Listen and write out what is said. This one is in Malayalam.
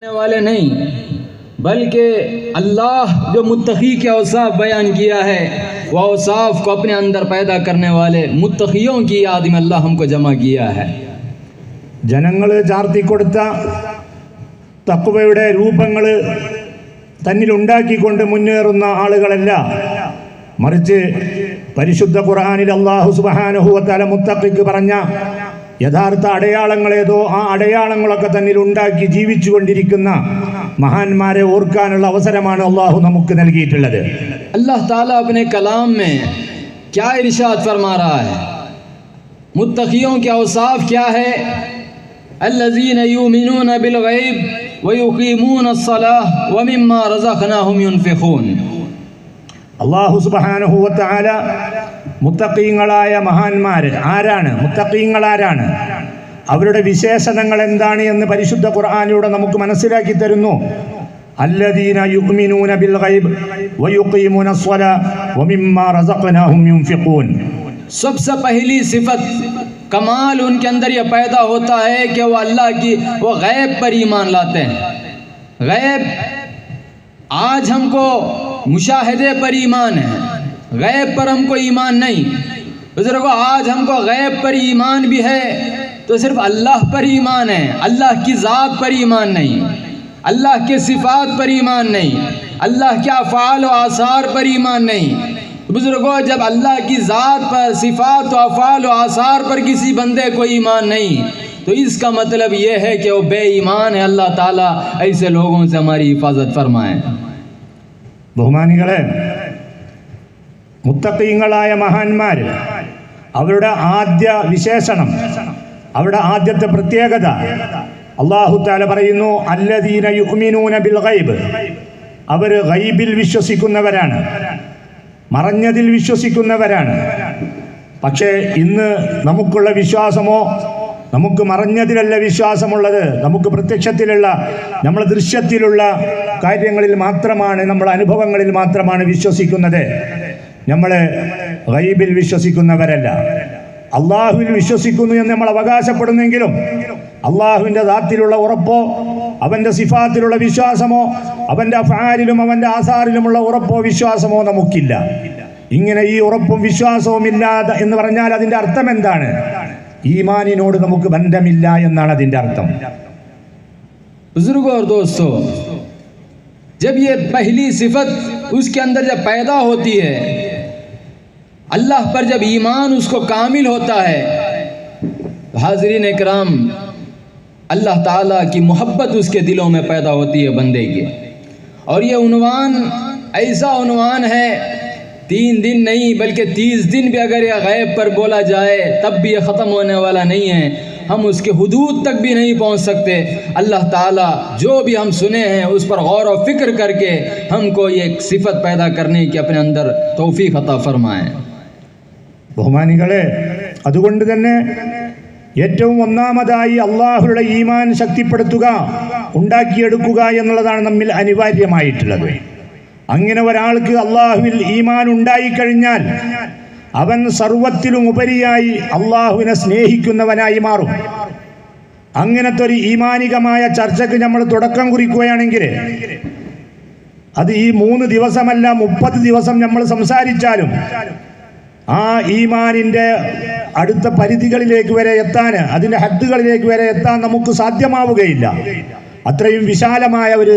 वाले नहीं बल्कि अल्लाह जो मुत्तकी के औसाफ बयान किया है वह औसाफ को अपने अंदर पैदा करने वाले मुत्तकियों की याद में अल्लाह हमको जमा किया है। ജനങ്ങൾ ചാർത്തിക്കൊടുത്ത തഖ്വയുടെ രൂപങ്ങൾ തന്നിൽ ഉണ്ടാക്കിക്കൊണ്ട് മുന്നേറുന്ന ആളുകളല്ല, മറിച്ച് പരിശുദ്ധ ഖുർആനിൽ അല്ലാഹു സുബ്ഹാനഹു വ തആല മുത്തഖിക്ക് പറഞ്ഞ യഥാർത്ഥ അടയാളങ്ങളേതോ ആ അടയാളങ്ങളൊക്കെ തന്നിൽ ഉണ്ടാക്കി ജീവിച്ചു കൊണ്ടിരിക്കുന്ന മഹാന്മാരെ ഓർക്കാനുള്ള അവസരമാണ് അല്ലാഹു നമുക്ക് നൽകിയിട്ടുള്ളത്। अल्लाह ताला अपने कलाम में क्या इरशाद फरमा रहा है, मुत्तकियों के औसाफ क्या है? अल्लज़ीन युमिनून बिल गैब व युक़ीमून अस्सलाह व मिम्मा रज़क़नाहुम युनफ़िक़ून। അല്ലാഹു സുബ്ഹാനഹു വ തആല മുത്തഖീങ്ങളായ മഹാന്മാർ ആരാണ്, മുത്തഖീങ്ങൾ ആരാണ്, അവരുടെ വിശേഷണങ്ങൾ എന്താണ് എന്ന് പരിശുദ്ധ ഖുർആനിലൂടെ നമുക്ക് മനസ്സിലാക്കി തരുന്നു। അല്ലദീന യുഅ്മിനൂന ബിൽ ഗൈബ് വ യുഖീമൂന അസ്സലാ വ മിമ്മാ റസഖനാഹും യുൻഫിഖൂൻ। सबसे पहली सिफत कमाल उनके अंदर यह पैदा होता है कि वो अल्लाह की वो गैब पर ईमान लाते हैं। गैब आज हमको मुशाहिदे पर ईमान है, गैब पर हमको ईमान नहीं। बुजुर्गों, आज हमको गैब पर ईमान भी है तो सिर्फ अल्लाह पर ईमान है, अल्लाह की ज़ात पर ईमान नहीं, अल्लाह के सिफ़ात पर ईमान नहीं, अल्लाह के अफ़ाल व आसार पर ईमान नहीं। बुजुर्गों, जब अल्लाह की ज़ात पर, सिफ़ात व अफ़ाल व आसार पर किसी बंदे को ईमान नहीं तो इसका मतलब ये है कि वो बेईमान है। अल्लाह ताला ऐसे लोगों से हमारी हिफाजत फरमाए। ബഹുമാനികളെ, മുത്തഖീങ്ങളായ മഹാന്മാർ അവരുടെ ആദ്യ വിശേഷണം, അവരുടെ ആദ്യത്തെ പ്രത്യേകത അല്ലാഹു തആല പറയുന്നു, അല്ലദീന യുഅ്മിനൂന ബിൽ ഗൈബ്, അവർ ഗൈബിൽ വിശ്വസിക്കുന്നവരാണ്, മറഞ്ഞതിൽ വിശ്വസിക്കുന്നവരാണ്। പക്ഷേ ഇന്ന് നമുക്കുള്ള വിശ്വാസമോ, നമുക്ക് മറഞ്ഞതിലല്ല വിശ്വാസമുള്ളത്, നമുക്ക് പ്രത്യക്ഷത്തിലുള്ള നമ്മളെ ദൃശ്യത്തിലുള്ള കാര്യങ്ങളിൽ മാത്രമാണ്, നമ്മളെ അനുഭവങ്ങളിൽ മാത്രമാണ് വിശ്വസിക്കുന്നത്। നമ്മൾ ഗൈബിൽ വിശ്വസിക്കുന്നവരല്ല। അള്ളാഹുവിൽ വിശ്വസിക്കുന്നു എന്ന് നമ്മൾ അവകാശപ്പെടുന്നെങ്കിലും അള്ളാഹുവിൻ്റെ ദാത്തിലുള്ള ഉറപ്പോ, അവൻ്റെ സിഫാത്തിലുള്ള വിശ്വാസമോ, അവൻ്റെ അഫ്ആലിലും അവൻ്റെ ആസാറിലുമുള്ള ഉറപ്പോ വിശ്വാസമോ നമുക്കില്ല। ഇങ്ങനെ ഈ ഉറപ്പും വിശ്വാസവും ഇല്ലാതെ എന്ന് പറഞ്ഞാൽ അതിൻ്റെ അർത്ഥം എന്താണ്? ഈമാനിനോട് നമുക്ക് ബന്ധമില്ല എന്നാണ് അതിൻ്റെ അർത്ഥം। बुजुर्गों और दोस्तों, जब ये पहली सिफत उसके अंदर जब पैदा होती है, अल्लाह पर जब ईमान उसको कामिल होता है, हाज़रीन इकराम, अल्लाह ताला की मोहब्बत उसके दिलों में पैदा होती है बंदे के। और ये उन्वान ऐसा उन्वान है, 3 दिन नहीं बल्कि 30 दिन भी अगर यह गैब पर बोला जाए तब भी ये ख़त्म होने वाला नहीं है। हम उसके हुदूद तक भी नहीं पहुंच सकते। अल्लाह ताला जो भी हम सुने हैं उस पर गौर और फिक्र करके हमको ये सिफत पैदा करने की अपने अंदर तौफीक अता फरमाएं। ബഹുമാനികളെ, അതുകൊണ്ട് തന്നെ ഏറ്റവും ഒന്നാമതായി അള്ളാഹുയുടെ ഈമാൻ ശക്തിപ്പെടുത്തുക, ഉണ്ടാക്കിയെടുക്കുക എന്നുള്ളതാണ് നമ്മിൽ അനിവാര്യമായിട്ടുള്ളത്। അങ്ങനെ ഒരാൾക്ക് അള്ളാഹുവിൽ ഈമാൻ ഉണ്ടായിക്കഴിഞ്ഞാൽ അവൻ സർവത്തിലും ഉപരിയായി അള്ളാഹുവിനെ സ്നേഹിക്കുന്നവനായി മാറും। അങ്ങനത്തെ ഒരു ഈമാനികമായ ചർച്ചയ്ക്ക് നമ്മൾ തുടക്കം കുറിക്കുകയാണെങ്കിൽ അത് ഈ 3 ദിവസമല്ല 30 ദിവസം നമ്മൾ സംസാരിച്ചാലും ആ ഈമാനിൻ്റെ അടുത്ത പരിധികളിലേക്ക് വരെ എത്താൻ, അതിൻ്റെ ഹദ്ദുകളിലേക്ക് വരെ എത്താൻ നമുക്ക് സാധ്യമാവുകയില്ല। അത്രയും വിശാലമായ ഒരു